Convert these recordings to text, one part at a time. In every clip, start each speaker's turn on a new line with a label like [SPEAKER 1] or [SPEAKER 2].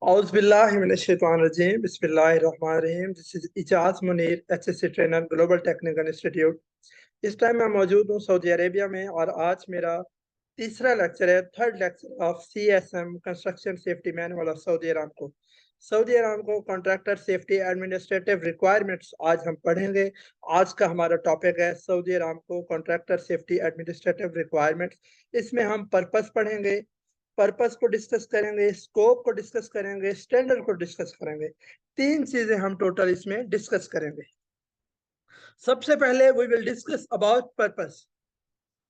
[SPEAKER 1] औज़ुबिल्लाहिमिनश्शैतानिर्रजीम बिस्मिल्लाहिर्रहमानिर्रहीम। This is Ijaz Munir, HSC trainer, global technical institute. इस time मैं मौजूद हूँ सऊदी अरेबिया में और आज मेरा तीसरा लेक्चर है, third lecture of CSM construction safety manual of Saudi Aramco. Saudi Aramco contractor safety administrative requirements आज हम पढ़ेंगे। आज का हमारा टॉपिक है Saudi Aramco contractor safety administrative requirements. इसमें हम पर्पस पढ़ेंगे, पर्पस को डिस्कस करेंगे, स्कोप को डिस्कस करेंगे, स्टैंडर्ड को डिस्कस करेंगे। तीन चीजें हम टोटल इसमें डिस्कस करेंगे। सबसे पहले we will discuss about purpose.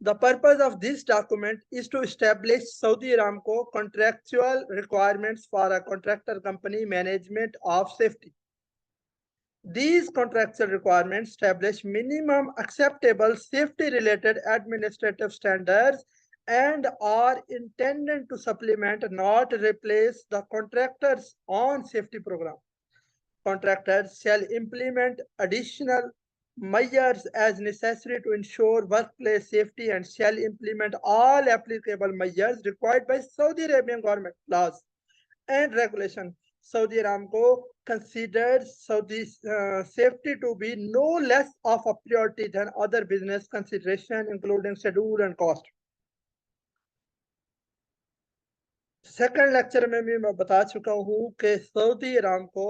[SPEAKER 1] The purpose of this document is to establish Saudi Aramco contractual requirements for a contractor company management of safety. These contractual requirements establish minimum acceptable safety-related administrative standards and are intended to supplement, not replace, the contractor's own safety program. Contractors shall implement additional measures as necessary to ensure workplace safety and shall implement all applicable measures required by Saudi Arabian government laws and regulations. Saudi Aramco considers Saudi safety to be no less of a priority than other business consideration, including schedule and cost. Second lecture में भी मैं बता चुका हूं कि Saudi Aramco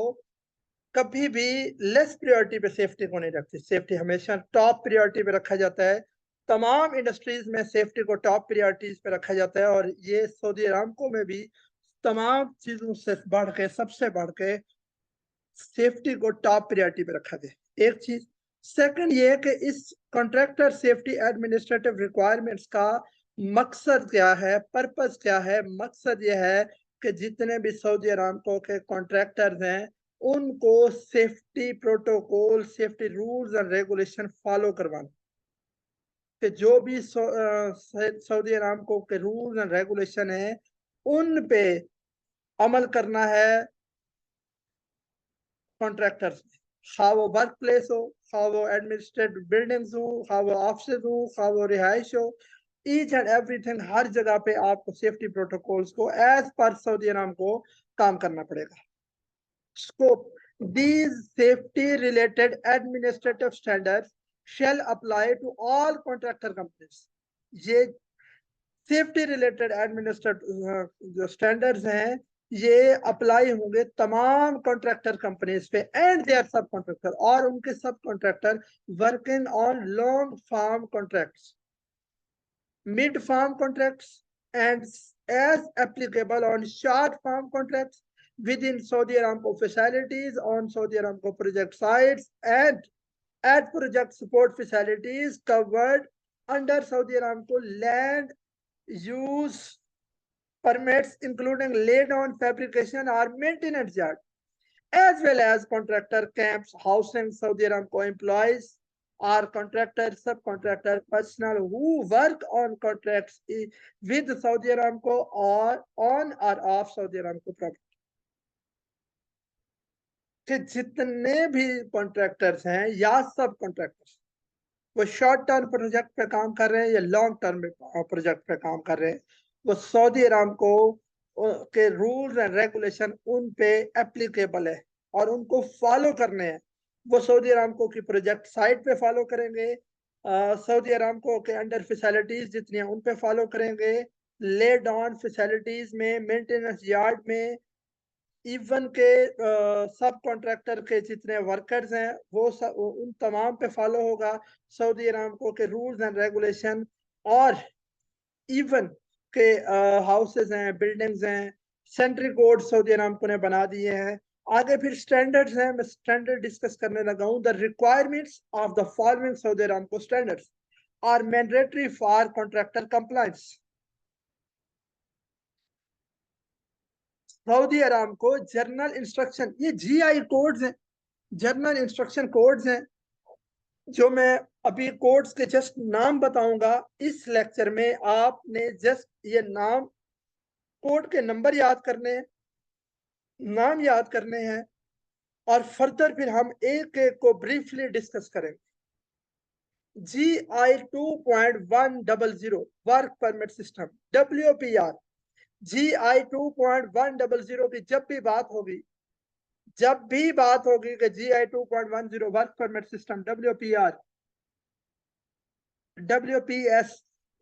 [SPEAKER 1] कभी भी less priority पे सेफ्टी को नहीं रखती। सेफ्टी हमेशा टॉप प्रायोरिटी पे रखा जाता है। तमाम इंडस्ट्रीज में सेफ्टी को टॉप प्रायोरिटीज पे रखा जाता है और ये सऊदी अरामको में भी तमाम चीजों से बढ़ के, सबसे बढ़ के सेफ्टी को टॉप प्रायोरिटी पे रखा गया। एक चीज। सेकंड ये है कि इस कॉन्ट्रैक्टर सेफ्टी एडमिनिस्ट्रेटिव रिक्वायरमेंट्स का मकसद क्या है, पर्पस क्या है। मकसद ये है कि जितने भी सऊदी अरामको के कॉन्ट्रैक्टर्स हैं उनको safety protocol, safety rules and regulation follow करवाना, कि जो भी सऊदी अरामको के रूल्स एंड रेगुलेशन है उन पे अमल करना है कॉन्ट्रैक्टर्स। खा वो वर्क प्लेस हो, खा वो एडमिनिस्ट्रेटिव बिल्डिंग्स हो, खा वो ऑफिस हो, खा वो रिहाइश हो, ईच एंड एवरीथिंग, हर जगह पे आपको सेफ्टी प्रोटोकॉल्स को एज पर सऊदी अरामको काम करना पड़ेगा। Scope. These safety-related administrative standards shall apply to all contractor companies. ये safety-related administrative जो standards हैं ये अप्लाई होंगे तमाम कॉन्ट्रैक्टर कंपनीज पे एंड देयर सब कॉन्ट्रैक्टर और उनके sub contractor working on long form contracts, mid form contracts and as applicable on short form contracts within Saudi Aramco facilities, on Saudi Aramco project sites, and at project support facilities covered under Saudi Aramco land use permits, including laid-on fabrication or maintenance yard, as well as contractor camps housing Saudi Aramco employees or contractor, subcontractor personnel who work on contracts with Saudi Aramco or on or off Saudi Aramco property. कि जितने भी contractors हैं या सब contractors वो short term project पे काम कर रहे हैं या लॉन्ग टर्म प्रोजेक्ट पे काम कर रहे हैं, वो सऊदी अरामको के रूल्स एंड रेगुलेशन उन पे एप्लीकेबल है और उनको फॉलो करने हैं। वो सऊदी अरामको की प्रोजेक्ट साइट पे फॉलो करेंगे, सऊदी अरामको के अंडर फैसिलिटीज जितनी हैं उन पे फॉलो करेंगे, लेड ऑन फैसिलिटीज में, मेंटेनेंस यार्ड में, इवन के सब कॉन्ट्रैक्टर के जितने वर्कर्स हैं वो उन तमाम पे फॉलो होगा सऊदी अरामको के रूल्स एंड रेगुलेशन। और इवन के हाउसेस हैं, बिल्डिंग्स हैं, सेंट्री कोड सऊदी अरामको ने बना दिए हैं। आगे फिर स्टैंडर्ड्स हैं, मैं स्टैंडर्ड डिस्कस करने लगा हूं। The requirements of the following Saudi Aramco standards are mandatory for contractor compliance. Saudi Aramco general instruction, ये जीआई कोड्स हैं, जर्नल इंस्ट्रक्शन कोड्स हैं, जो मैं अभी कोड्स के जस्ट नाम बताऊंगा। इस लेक्चर में आपने जस्ट ये नाम, कोड के नंबर याद करने हैं, नाम याद करने हैं और फर्दर फिर हम एक एक को ब्रीफली डिस्कस करेंगे। GI 2.100 work permit system, WPR GI 2.100 की जब भी बात होगी कि GI 2.10 work permit system WPS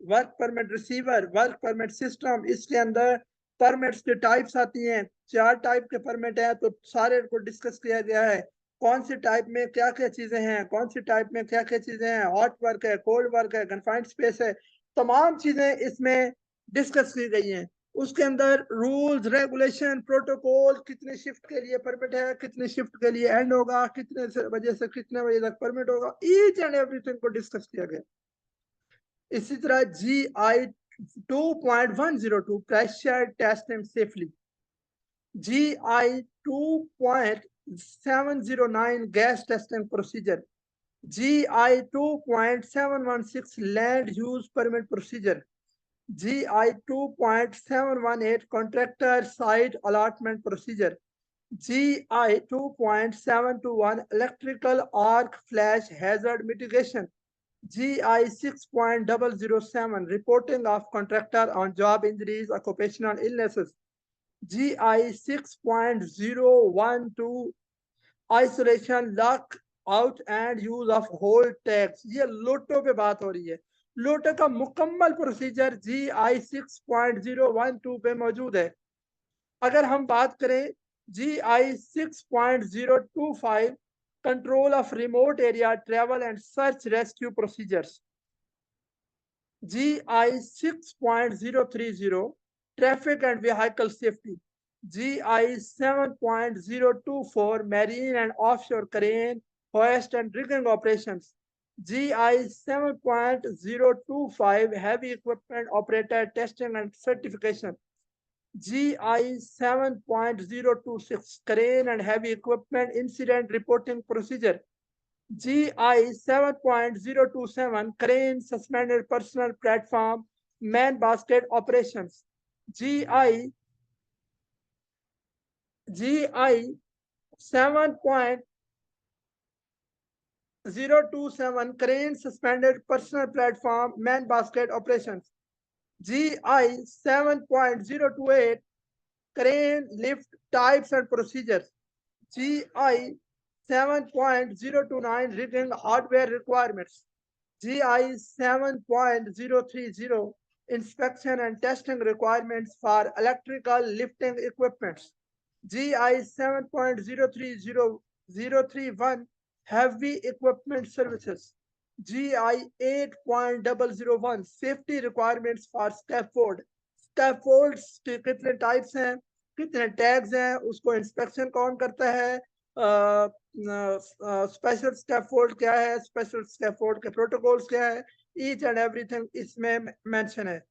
[SPEAKER 1] work permit receiver work permit system, इसके अंदर परमिट्स के टाइप्स आती हैं। 4 टाइप के परमिट है, तो सारे को डिस्कस किया गया है। कौन सी टाइप में क्या क्या चीजें हैं, कौन सी टाइप में क्या क्या चीजें हैं, हॉट वर्क है, कोल्ड वर्क है, कन्फाइंड स्पेस है, तमाम चीजें इसमें डिस्कस की गई हैं। उसके अंदर रूल्स रेगुलेशन प्रोटोकॉल, कितने शिफ्ट के लिए परमिट है, कितने शिफ्ट के लिए एंड होगा, कितने बजे से कितने बजे तक परमिट होगा, ईच एंड एवरीथिंग को डिस्कस किया गया। इसी तरह GI 2.102 pressure testing safely, GI 2.709 gas testing procedure, GI 2.716 land use permit procedure, GI 2.718 contractor site allotment procedure, GI 2.721 electrical arc flash hazard mitigation, GI 6.007 reporting of contractor on job injuries, occupational illnesses, GI 6.012 isolation, lock out and use of hold tags। ये लोटो पे बात हो रही है। लोटो का मुकम्मल procedure GI 6.012 पे मौजूद है। अगर हम बात करें GI 6.025 control of remote area travel and search rescue procedures, GI 6.030 traffic and vehicle safety, GI 7.024 marine and offshore crane hoist and rigging operations, GI 7.025 heavy equipment operator testing and certification, GI 7.026 crane and heavy equipment incident reporting procedure, GI 7.027 crane suspended personal platform man basket operations, GI 7.027 crane suspended personal platform man basket operations, GI 7.028 crane lift types and procedures, GI 7.029 rigging hardware requirements, GI 7.030 inspection and testing requirements for electrical lifting equipments, GI 7.030 heavy equipment services, GI 8.001 safety requirements for scaffold। Scaffolds के कितने types हैं, कितने tags हैं, उसको inspection कौन करता है, special scaffold क्या है, स्पेशल स्कैफोल्ड के प्रोटोकॉल्स क्या है, ईच एंड एवरीथिंग इसमें मेंशन है।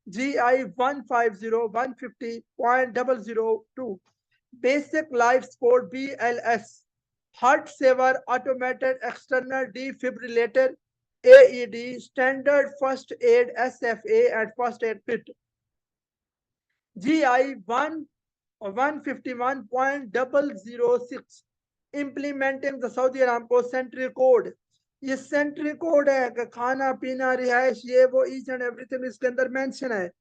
[SPEAKER 1] GI 150.150.002 basic life support BLS heart saver automated external defibrillator AED standard first aid SFA and first aid kit, GI 151.006 implementing the Saudi Aramco Sentry Code। ये sentry code है कि खाना पीना रिहाइश ये वो each and everything इसके अंदर mention है।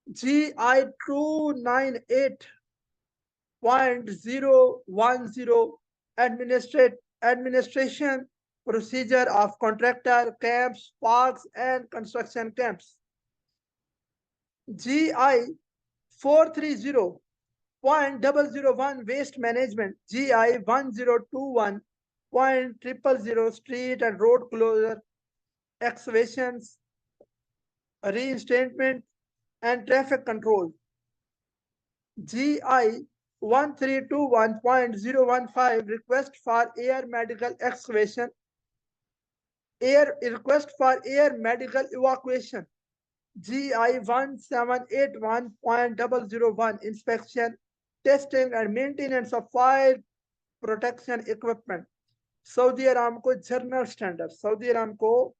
[SPEAKER 1] GI 298.010 administration procedure of contractor camps, parks and construction camps, GI 430.001 waste management, GI 1021.000 street and road closure excavations, reinstatement and traffic control, GI 1321.015 request for air medical excavation, request for air medical evacuation, GI 1781.001 inspection, testing and maintenance of fire protection equipment, Saudi Aramco General Standards, Saudi Aramco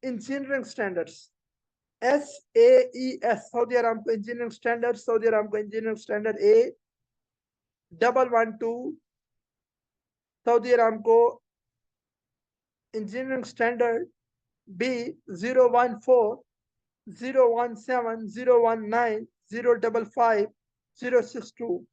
[SPEAKER 1] Engineering Standards, SAES, Saudi Aramco Engineering Standards, Saudi Aramco Engineering Standard A 112, Saudi Aramco Engineering Standard B 014, 017, 019, 055 062.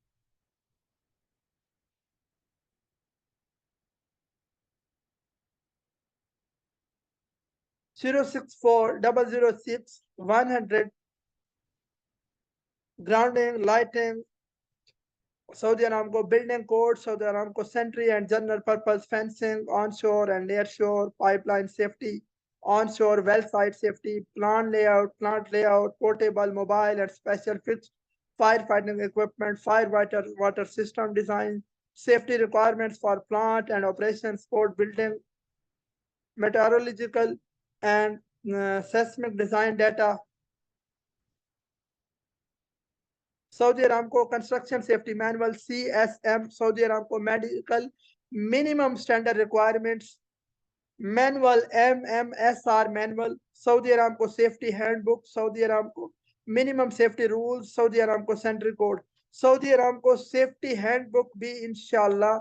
[SPEAKER 1] 064 006 100. Grounding, lighting, Saudi Aramco building code, Saudi Aramco sentry and general purpose fencing, onshore and nearshore, pipeline safety, onshore well site safety, plant layout, portable, mobile and special fixed firefighting equipment, water system design, safety requirements for plant and operation support building, meteorological and seismic design data, Saudi Aramco Construction Safety Manual CSM, Saudi Aramco Medical Minimum Standard Requirements Manual MMSR Manual, Saudi Aramco Safety Handbook, Saudi Aramco Minimum Safety Rules, Saudi Aramco Sentry Code, Saudi Aramco Safety Handbook भी इंशाल्लाह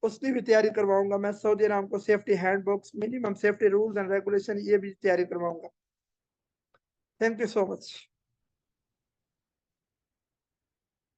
[SPEAKER 1] उसकी भी तैयारी करवाऊंगा मैं Saudi Aramco safety handbooks minimum safety rules and regulation ये भी तैयारी करवाऊंगा थैंक यू सो मच